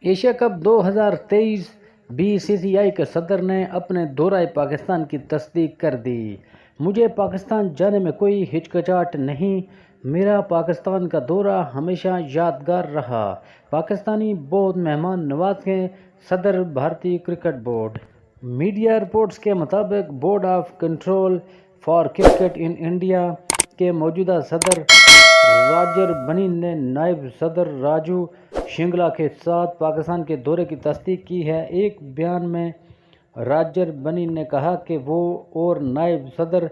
Asia cup 2023 BCCI کے صدر نے اپنے دورہ پاکستان کی تصدیق کر دی۔ مجھے پاکستان جانے میں کوئی ہچکچاہٹ نہیں، میرا پاکستان کا دورہ ہمیشہ یادگار رہا۔ پاکستانی بہت مہمان نواز ہیں: صدر بھارتی کرکٹ بورڈ۔ میڈیا رپورٹس کے مطابق board of control for cricket in India کے موجودہ صدر راجر بنی نے نائب صدر راجو شنگلا کے ساتھ پاکستان کے دورے کی تصدیق کی ہے۔ ایک بیان میں راجر بنی نے کہا کہ وہ اور نائب صدر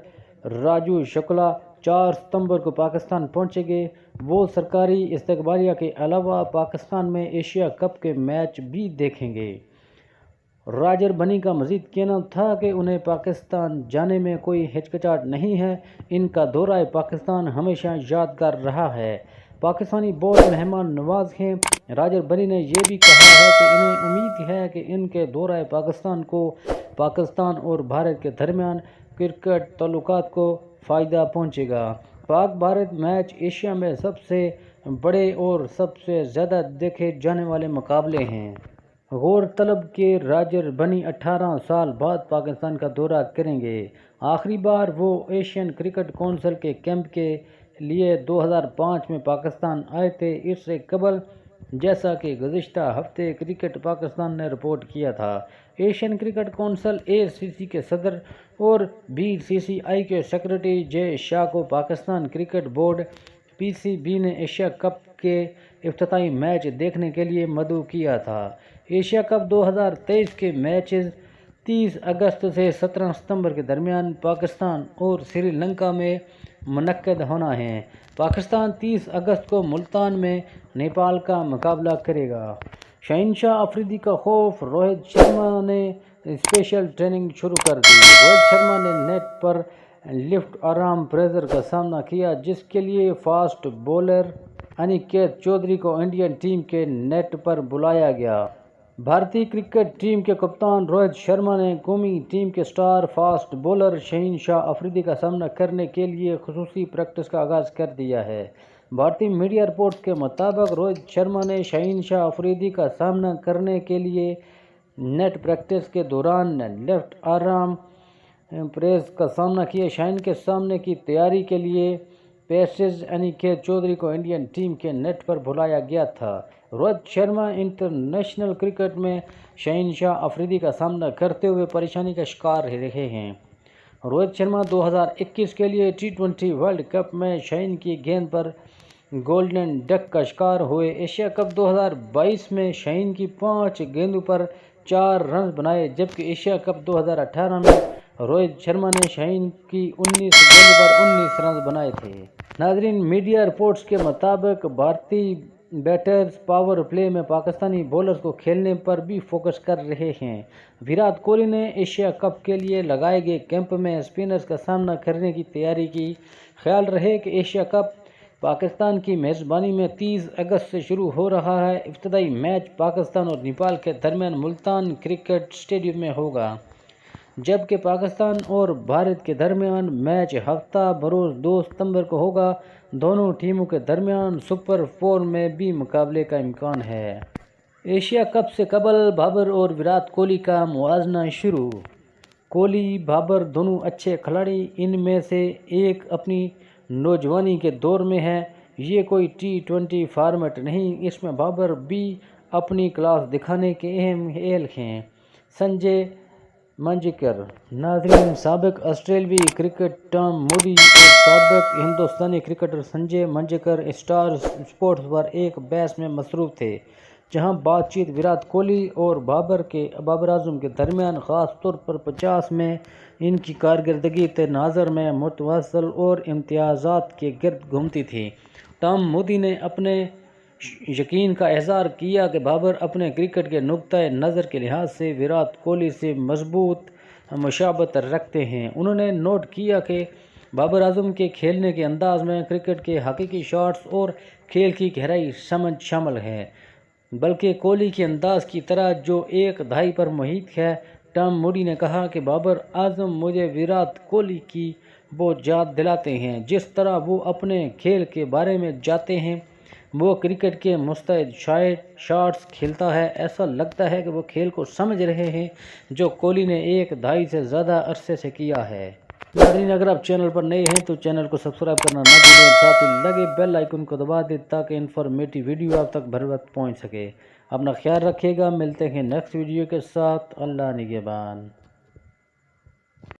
راجو شنگلا 4 ستمبر کو پاکستان پہنچیں گے۔ وہ سرکاری استقبالیہ کے علاوہ پاکستان میں ایشیا کپ کے میچ بھی دیکھیں گے۔ راجر بنی کا مزید کہنا تھا کہ انہیں پاکستان جانے میں کوئی ہچکچاہٹ نہیں ہے، ان کا دورہ پاکستان ہمیشہ یادگار رہا ہے۔ پاکستانی بہت مہمان نواز ہیں۔ راجر بنی نے یہ بھی کہا ہے کہ انہیں امید ہے کہ ان کے دورہ پاکستان کو پاکستان اور بھارت کے درمیان کرکٹ تعلقات کو فائدہ پہنچے گا۔ پاک بھارت میچ ایشیا میں سب سے بڑے اور سب سے زیادہ دیکھے جانے والے مقابلے ہیں۔ غور طلب کہ راجر بنی 18 سال بعد پاکستان کا دورہ کریں گے۔ آخری بار وہ ایشین کرکٹ کونسل کے کیمپ کے لیے 2005 میں پاکستان آئے تھے۔ اس سے قبل، جیسا کہ گزشتہ ہفتے کرکٹ پاکستان نے رپورٹ کیا تھا، ایشین کرکٹ کونسل ACC کے صدر اور BCCI کے سیکرٹری جے شاہ کو پاکستان کرکٹ بورڈ PCB نے ایشیا کپ کے افتتاحی میچ دیکھنے کے لیے مدعو کیا تھا۔ ایشیا کپ 2023 کے میچز 30 اگست سے 17 ستمبر کے درمیان پاکستان اور سری لنکا میں منعقد ہونا ہے۔ پاکستان 30 اگست کو ملتان میں نیپال کا مقابلہ کرے گا۔ شہنشاہ افریدی کا خوف: روہت شرما نے اسپیشل ٹریننگ شروع کر دی۔ روہت شرما نے نیٹ پر لیفٹ آرم پریشر کا سامنا کیا، جس کے لیے فاسٹ بولر انیکیت چودھری کو انڈین ٹیم کے نیٹ پر بلایا گیا۔ بھارتی کرکٹ ٹیم کے کپتان روہت شرما نے قومی ٹیم کے اسٹار فاسٹ بولر شہنشاہ افریدی کا سامنا کرنے کے لیے خصوصی پریکٹس کا آغاز کر دیا ہے۔ بھارتی میڈیا رپورٹس کے مطابق روہت شرما نے شہنشاہ افریدی کا سامنا کرنے کے لیے نیٹ پریکٹس کے دوران لیفٹ آرم پریس کا سامنا کیا۔ شاہین کے سامنے کی تیاری کے لیے پیسز انیکیت چودھری کو انڈین ٹیم کے نیٹ پر بلایا گیا تھا۔ روہت شرما انٹرنیشنل کرکٹ میں شہنشاہ افریدی کا سامنا کرتے ہوئے پریشانی کا شکار رہے ہیں۔ روہت شرما 2021 کے لیے T20 ورلڈ کپ میں شاہین کی گیند پر گولڈن ڈک کا شکار ہوئے۔ ایشیا کپ 2022 میں شاہین کی 5 گیندوں پر 4 رنز بنائے، جبکہ ایشیا کپ 2018 میں روہت شرما نے شاہین کی 19 گیندوں پر 19 رنز بنائے تھے۔ ناظرین، میڈیا رپورٹس کے مطابق بھارتی بیٹرز پاور پلے میں پاکستانی بولرز کو کھیلنے پر بھی فوکس کر رہے ہیں۔ ویرات کوہلی نے ایشیا کپ کے لیے لگائے گئے کیمپ میں اسپنرز کا سامنا کرنے کی تیاری کی۔ خیال رہے کہ ایشیا کپ پاکستان کی میزبانی میں 30 اگست سے شروع ہو رہا ہے۔ افتتاحی میچ پاکستان اور نیپال کے درمیان ملتان کرکٹ اسٹیڈیم میں ہوگا، جبکہ پاکستان اور بھارت کے درمیان میچ ہفتہ بروز 2 ستمبر کو ہوگا۔ دونوں ٹیموں کے درمیان سپر 4 میں بھی مقابلے کا امکان ہے۔ ایشیا کپ سے قبل بابر اور ویرات کوہلی کا موازنہ شروع۔ کوہلی بابر دونوں اچھے کھلاڑی، ان میں سے ایک اپنی نوجوانی کے دور میں ہے۔ یہ کوئی T20 فارمیٹ نہیں، اس میں بابر بھی اپنی کلاس دکھانے کے اہم اہل ہیں۔ سنجے منجیکر: ناظرین، سابق آسٹریلوی کرکٹر ٹام مودی اور سابق ہندوستانی کرکٹر سنجے منجیکر اسٹار سپورٹس پر ایک بحث میں مصروف تھے، جہاں بات چیت ویرات کوہلی اور بابر اعظم کے درمیان خاص طور پر 50 میں ان کی کارکردگی تناظر میں متواصل اور امتیازات کے گرد گھومتی تھی۔ ٹام مودی نے اپنے یقین کا اظہار کیا کہ بابر اپنے کرکٹ کے نقطۂ نظر کے لحاظ سے ویرات کوہلی سے مضبوط مشابہت رکھتے ہیں۔ انہوں نے نوٹ کیا کہ بابر اعظم کے کھیلنے کے انداز میں کرکٹ کے حقیقی شاٹس اور کھیل کی گہرائی سمجھ شامل ہے، بلکہ کوہلی کے انداز کی طرح جو ایک دہائی پر محیط ہے۔ ٹام موڈی نے کہا کہ بابر اعظم مجھے ویرات کوہلی کی بہت یاد دلاتے ہیں، جس طرح وہ اپنے کھیل کے بارے میں جانتے ہیں۔ وہ کرکٹ کے مستعد شاٹس کھیلتا ہے، ایسا لگتا ہے کہ وہ کھیل کو سمجھ رہے ہیں جو کوہلی نے ایک دہائی سے زیادہ عرصے سے کیا ہے۔ ناظرین، اگر آپ چینل پر نئے ہیں تو چینل کو سبسکرائب کرنا نہ بھولیں، ساتھ ہی لگے بیل آئیکن کو دبا دیں تاکہ انفارمیٹیو ویڈیو آپ تک بر وقت پہنچ سکے۔ اپنا خیال رکھیے گا، ملتے ہیں نیکسٹ ویڈیو کے ساتھ۔ اللہ نگہبان۔